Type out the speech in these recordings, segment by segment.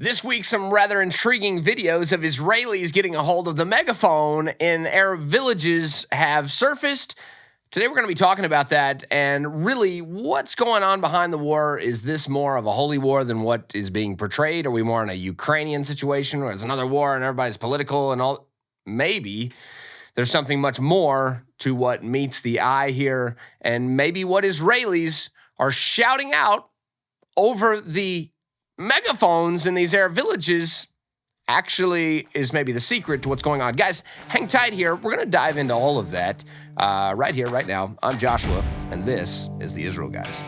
This week, some rather intriguing videos of Israelis getting a hold of the megaphone in Arab villages have surfaced. Today, we're going to be talking about that and really what's going on behind the war. Is this more of a holy war than what is being portrayed? Are we more in a Ukrainian situation where it's another war and everybody's political and all? Maybe there's something much more to what meets the eye here, and maybe what Israelis are shouting out over the megaphones in these Arab villages actually is maybe the secret to what's going on. Guys, hang tight here. We're going to dive into all of that right here, right now. I'm Joshua, and this is the Israel Guys.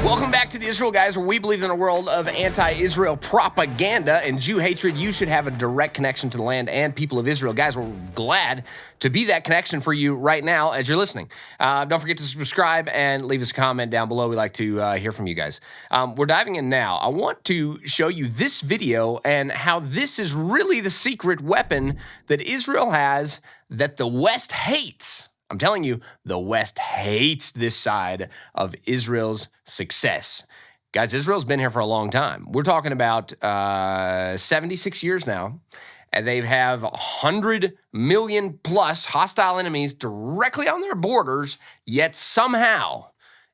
Welcome back to the Israel Guys, where we believe in a world of anti-Israel propaganda and Jew hatred. You should have a direct connection to the land and people of Israel. Guys, we're glad to be that connection for you right now as you're listening. Don't forget to subscribe and leave us a comment down below. We like to hear from you guys. We're diving in now. I want to show you this video and how this is really the secret weapon that Israel has that the West hates. I'm telling you, the West hates this side of Israel's success. Guys, Israel's been here for a long time. We're talking about 76 years now, and they have 100 million plus hostile enemies directly on their borders, yet somehow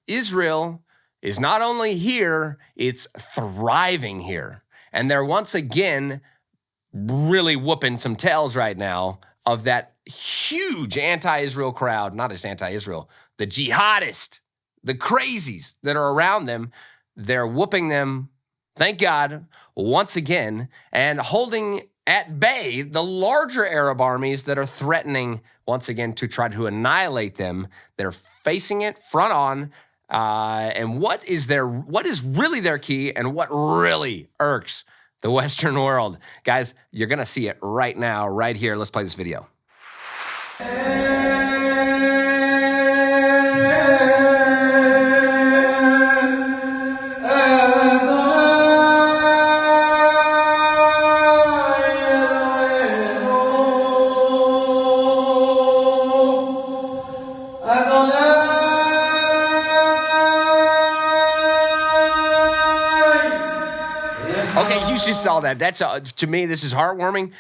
Israel is not only here, it's thriving here. And they're once again really whooping some tails right now of that huge anti-Israel crowd, not just anti-Israel, the jihadists, the crazies that are around them. They're whooping them, thank God, once again, and holding at bay the larger Arab armies that are threatening, once again, to try to annihilate them. They're facing it front on. And what is really their key and what really irks the Western world? Guys, you're going to see it right now, right here. Let's play this video. Okay, you just saw that. That's to me, this is heartwarming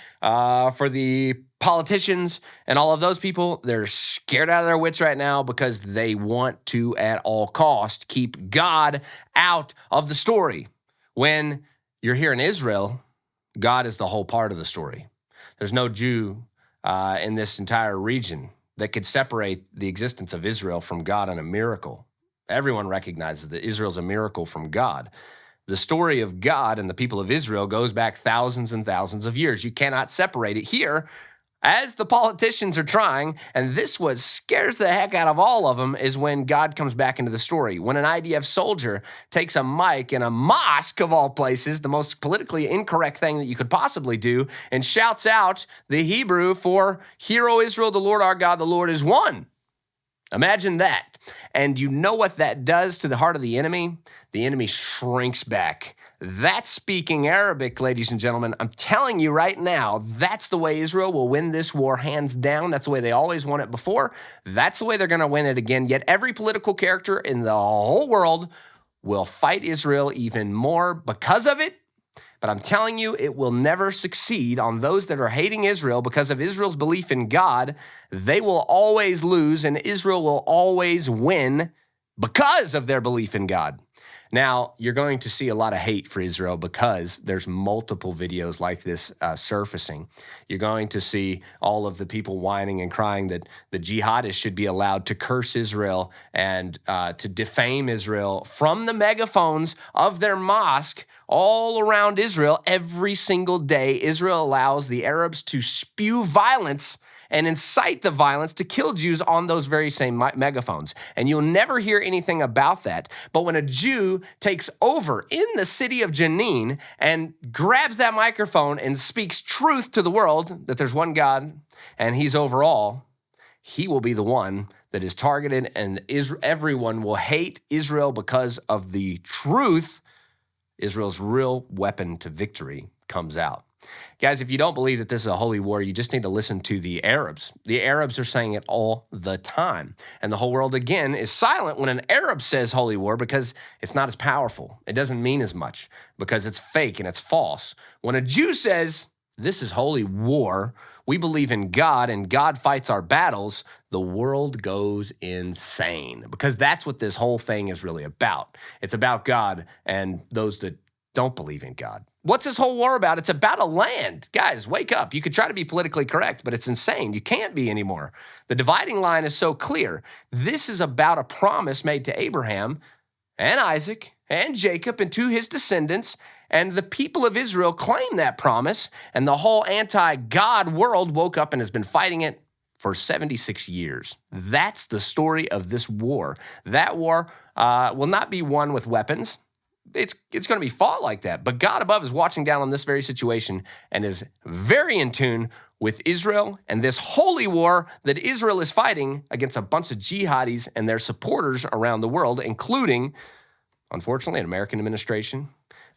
for the politicians and all of those people. They're scared out of their wits right now because they want to, at all cost, keep God out of the story. When you're here in Israel, God is the whole part of the story. There's no Jew in this entire region that could separate the existence of Israel from God in a miracle. Everyone recognizes that Israel's a miracle from God. The story of God and the people of Israel goes back thousands and thousands of years. You cannot separate it here, as the politicians are trying, and this what scares the heck out of all of them is when God comes back into the story. When an IDF soldier takes a mic in a mosque, of all places, the most politically incorrect thing that you could possibly do, and shouts out the Hebrew for, "Hear, O Israel, the Lord our God, the Lord is one." Imagine that. And you know what that does to the heart of the enemy? The enemy shrinks back. That's speaking Arabic, ladies and gentlemen. I'm telling you right now, that's the way Israel will win this war, hands down. That's the way they always won it before. That's the way they're going to win it again. Yet every political character in the whole world will fight Israel even more because of it. But I'm telling you, it will never succeed on those that are hating Israel because of Israel's belief in God. They will always lose, and Israel will always win because of their belief in God. Now, you're going to see a lot of hate for Israel because there's multiple videos like this surfacing. You're going to see all of the people whining and crying that the jihadists should be allowed to curse Israel and to defame Israel from the megaphones of their mosque all around Israel. Every single day, Israel allows the Arabs to spew violence and incite the violence to kill Jews on those very same megaphones. And you'll never hear anything about that. But when a Jew takes over in the city of Jenin and grabs that microphone and speaks truth to the world, that there's one God and he's over all, he will be the one that is targeted, and everyone will hate Israel because of the truth. Israel's real weapon to victory comes out. Guys, if you don't believe that this is a holy war, you just need to listen to the Arabs. The Arabs are saying it all the time. And the whole world, again, is silent when an Arab says holy war because it's not as powerful. It doesn't mean as much because it's fake and it's false. When a Jew says, this is holy war, we believe in God and God fights our battles, the world goes insane because that's what this whole thing is really about. It's about God and those that don't believe in God. What's this whole war about? It's about a land. Guys, wake up. You could try to be politically correct, but it's insane. You can't be anymore. The dividing line is so clear. This is about a promise made to Abraham and Isaac and Jacob and to his descendants, and the people of Israel claim that promise, and the whole anti-God world woke up and has been fighting it for 76 years. That's the story of this war. That war will not be won with weapons. It's going to be fought like that. But God above is watching down on this very situation and is very in tune with Israel and this holy war that Israel is fighting against a bunch of jihadis and their supporters around the world, including, unfortunately, an American administration,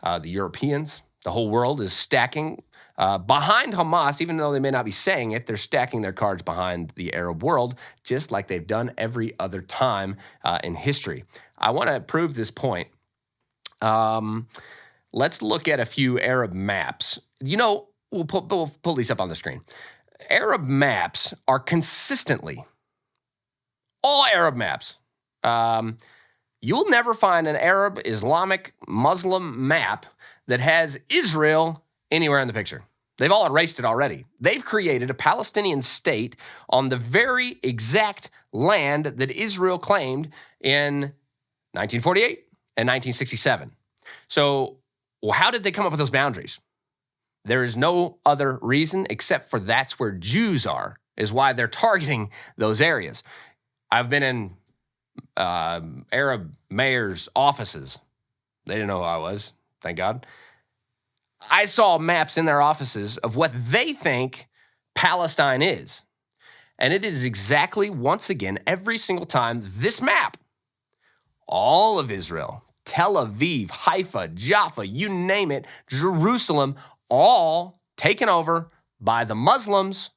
the Europeans. The whole world is stacking behind Hamas, even though they may not be saying it. They're stacking their cards behind the Arab world, just like they've done every other time in history. I want to prove this point. Let's look at a few Arab maps. You know, we'll pull these up on the screen. Arab maps are consistently, all Arab maps, you'll never find an Arab, Islamic, Muslim map that has Israel anywhere in the picture. They've all erased it already. They've created a Palestinian state on the very exact land that Israel claimed in 1948 and 1967. So, how did they come up with those boundaries? There is no other reason except for that's where Jews are, is why they're targeting those areas. I've been in Arab mayors' offices. They didn't know who I was, thank God. I saw maps in their offices of what they think Palestine is. And it is exactly, once again, every single time, this map. All of Israel, Tel Aviv, Haifa, Jaffa, you name it, Jerusalem, all taken over by the Muslims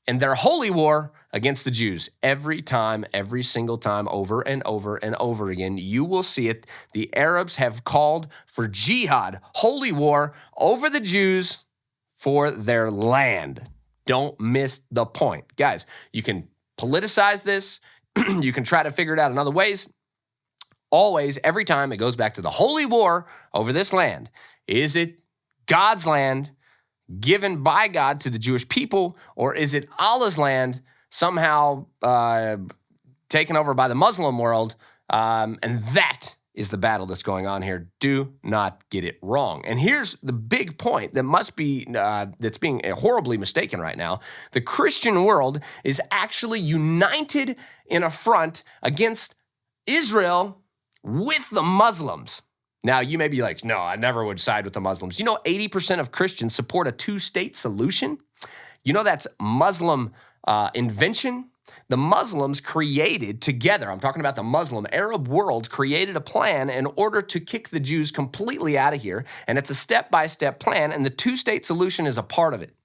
in their holy war against the Jews. Every time, every single time, over and over and over again, you will see it. The Arabs have called for jihad, holy war, over the Jews for their land. Don't miss the point. Guys, you can politicize this. You can try to figure it out in other ways. Always, every time, it goes back to the holy war over this land. Is it God's land given by God to the Jewish people, or is it Allah's land somehow taken over by the Muslim world? And that is the battle that's going on here. Do not get it wrong. And here's the big point that must be, that's being horribly mistaken right now. The Christian world is actually united in a front against Israel with the Muslims. Now, you may be like, no, I never would side with the Muslims. You know, 80% of Christians support a two-state solution. You know, that's Muslim invention. The Muslims created together, I'm talking about the Muslim Arab world, created a plan in order to kick the Jews completely out of here. And it's a step-by-step plan, and the two-state solution is a part of it.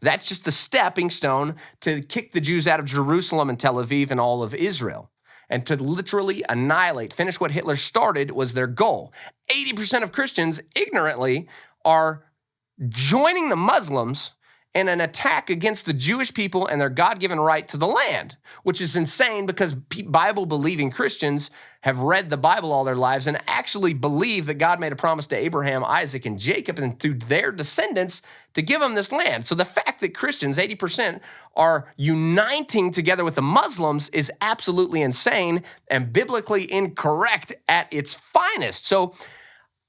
That's just the stepping stone to kick the Jews out of Jerusalem and Tel Aviv and all of Israel. And to literally annihilate, finish what Hitler started was their goal. 80% of Christians ignorantly are joining the Muslims in an attack against the Jewish people and their God-given right to the land, which is insane because Bible-believing Christians have read the Bible all their lives and actually believe that God made a promise to Abraham, Isaac, and Jacob and through their descendants to give them this land. So the fact that Christians, 80%, are uniting together with the Muslims is absolutely insane and biblically incorrect at its finest. So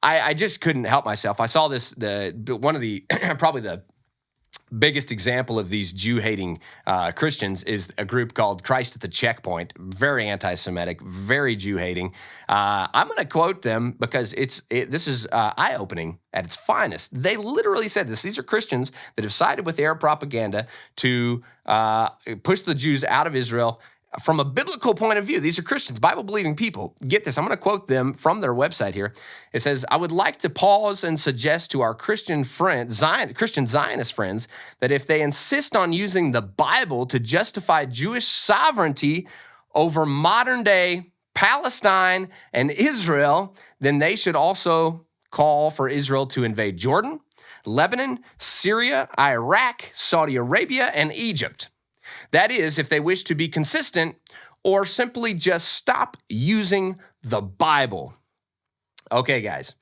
I just couldn't help myself. I saw this, one of the, probably the biggest example of these Jew-hating Christians is a group called Christ at the Checkpoint. Very anti-Semitic, very Jew-hating. I'm going to quote them because this is eye-opening at its finest. They literally said this. These are Christians that have sided with Arab propaganda to push the Jews out of Israel from a biblical point of view, these are Christians, Bible-believing people. Get this. I'm going to quote them from their website here. It says, I would like to pause and suggest to our Christian Zionist friends that if they insist on using the Bible to justify Jewish sovereignty over modern-day Palestine and Israel, then they should also call for Israel to invade Jordan, Lebanon, Syria, Iraq, Saudi Arabia, and Egypt. That is, if they wish to be consistent or simply just stop using the Bible. Okay, guys,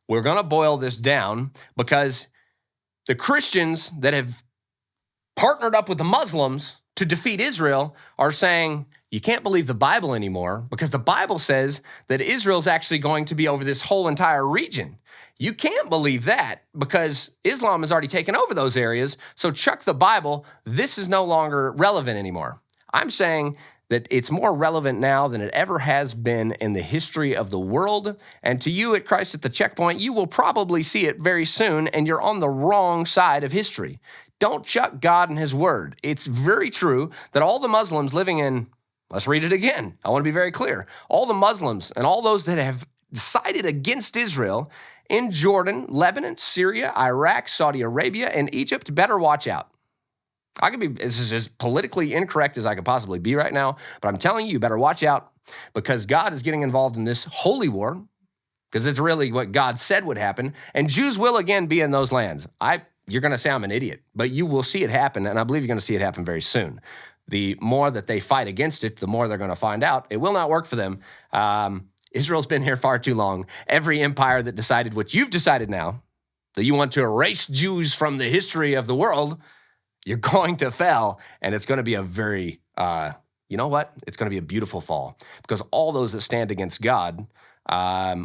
we're going to boil this down because the Christians that have partnered up with the Muslims to defeat Israel are saying you can't believe the Bible anymore because the Bible says that Israel's actually going to be over this whole entire region. You can't believe that because Islam has already taken over those areas, so chuck the Bible. This is no longer relevant anymore. I'm saying that it's more relevant now than it ever has been in the history of the world, and to you at Christ at the Checkpoint, you will probably see it very soon, and you're on the wrong side of history. Don't chuck God and his word. It's very true that all the Muslims living in, let's read it again. I want to be very clear. All the Muslims and all those that have decided against Israel in Jordan, Lebanon, Syria, Iraq, Saudi Arabia, and Egypt better watch out. This is as politically incorrect as I could possibly be right now, but I'm telling you, you better watch out because God is getting involved in this holy war because it's really what God said would happen, and Jews will again be in those lands. You're going to say I'm an idiot, but you will see it happen, and I believe you're going to see it happen very soon. The more that they fight against it, the more they're going to find out. It will not work for them. Israel's been here far too long. Every empire that decided what you've decided now, that you want to erase Jews from the history of the world, you're going to fail, and it's going to be a very, you know what? It's going to be a beautiful fall because all those that stand against God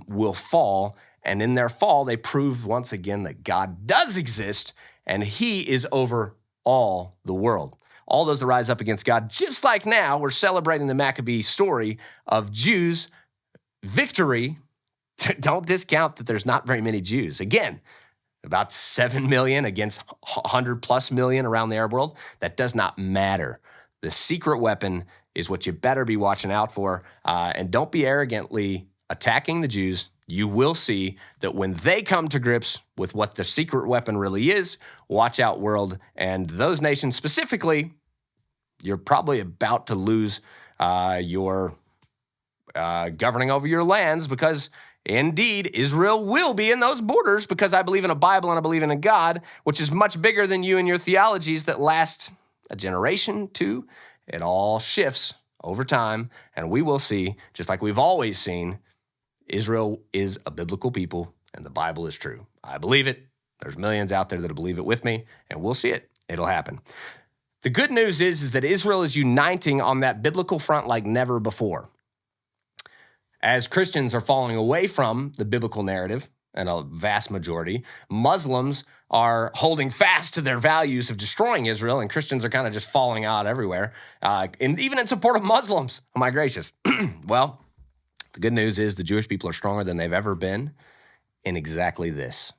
will fall, and in their fall, they prove once again that God does exist, and he is over all the world. All those that rise up against God, just like now, we're celebrating the Maccabee story of Jews' victory. Don't discount that there's not very many Jews. Again, about 7 million against 100 plus million around the Arab world. That does not matter. The secret weapon is what you better be watching out for. And don't be arrogantly attacking the Jews. You will see that when they come to grips with what the secret weapon really is, watch out, world. And those nations specifically, you're probably about to lose your governing over your lands because indeed, Israel will be in those borders because I believe in a Bible and I believe in a God, which is much bigger than you and your theologies that last a generation, two. It all shifts over time, and we will see, just like we've always seen, Israel is a biblical people, and the Bible is true. I believe it. There's millions out there that believe it with me, and we'll see it. It'll happen. The good news is that Israel is uniting on that biblical front like never before. As Christians are falling away from the biblical narrative, and a vast majority, Muslims are holding fast to their values of destroying Israel, and Christians are kind of just falling out everywhere, and even in support of Muslims. Oh, my gracious. Well, the good news is the Jewish people are stronger than they've ever been in exactly this.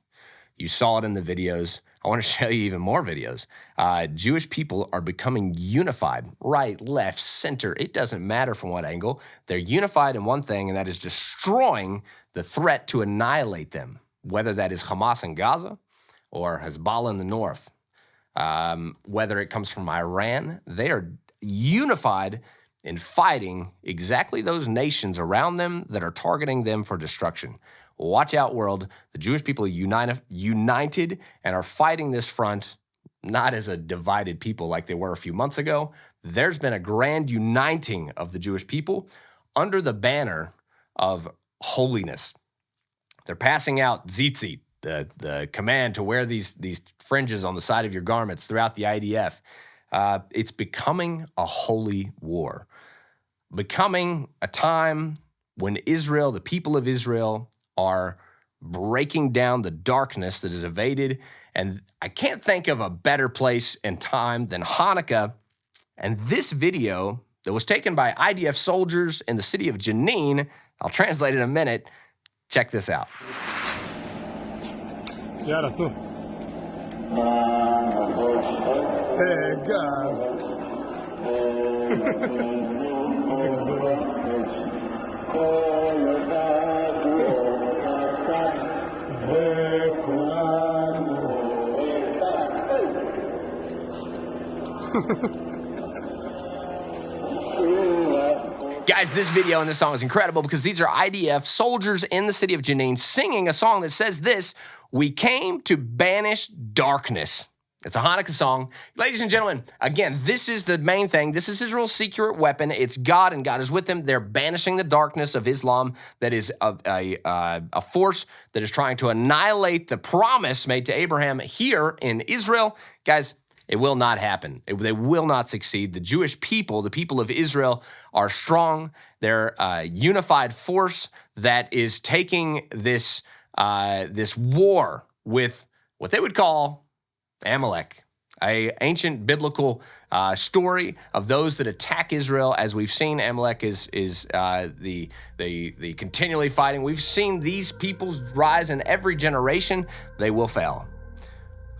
You saw it in the videos. I want to show you even more videos. Jewish people are becoming unified, right, left, center. It doesn't matter from what angle. They're unified in one thing, and that is destroying the threat to annihilate them, whether that is Hamas in Gaza or Hezbollah in the north, whether it comes from Iran. They are unified in fighting exactly those nations around them that are targeting them for destruction. Watch out, world. The Jewish people are united and are fighting this front, not as a divided people like they were a few months ago. There's been a grand uniting of the Jewish people under the banner of holiness. They're passing out tzitzit, the command to wear these fringes on the side of your garments throughout the IDF. It's becoming a holy war, becoming a time when Israel, the people of Israel, are breaking down the darkness that is evaded. And I can't think of a better place and time than Hanukkah. And this video that was taken by IDF soldiers in the city of Jenin, I'll translate in a minute. Check this out. Hey, God. Guys, this video and this song is incredible because these are IDF soldiers in the city of Jenin singing a song that says this: "We came to banish darkness." It's a Hanukkah song. Ladies and gentlemen, again, this is the main thing. This is Israel's secret weapon. It's God, and God is with them. They're banishing the darkness of Islam that is a force that is trying to annihilate the promise made to Abraham here in Israel. Guys, it will not happen. They will not succeed. The Jewish people, the people of Israel, are strong. They're a unified force that is taking this war with what they would call Amalek, an ancient biblical story of those that attack Israel. As we've seen, Amalek is the continually fighting. We've seen these peoples rise in every generation. They will fail.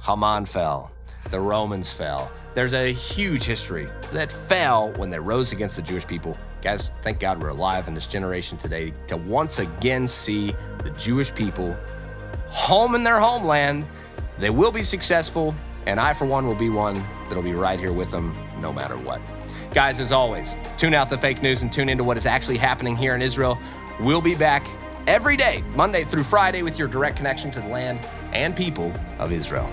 Haman fell. The Romans fell. There's a huge history that fell when they rose against the Jewish people. Guys, thank God we're alive in this generation today to once again see the Jewish people home in their homeland. They will be successful, and I, for one, will be one that'll be right here with them no matter what. Guys, as always, tune out the fake news and tune into what is actually happening here in Israel. We'll be back every day, Monday through Friday, with your direct connection to the land and people of Israel.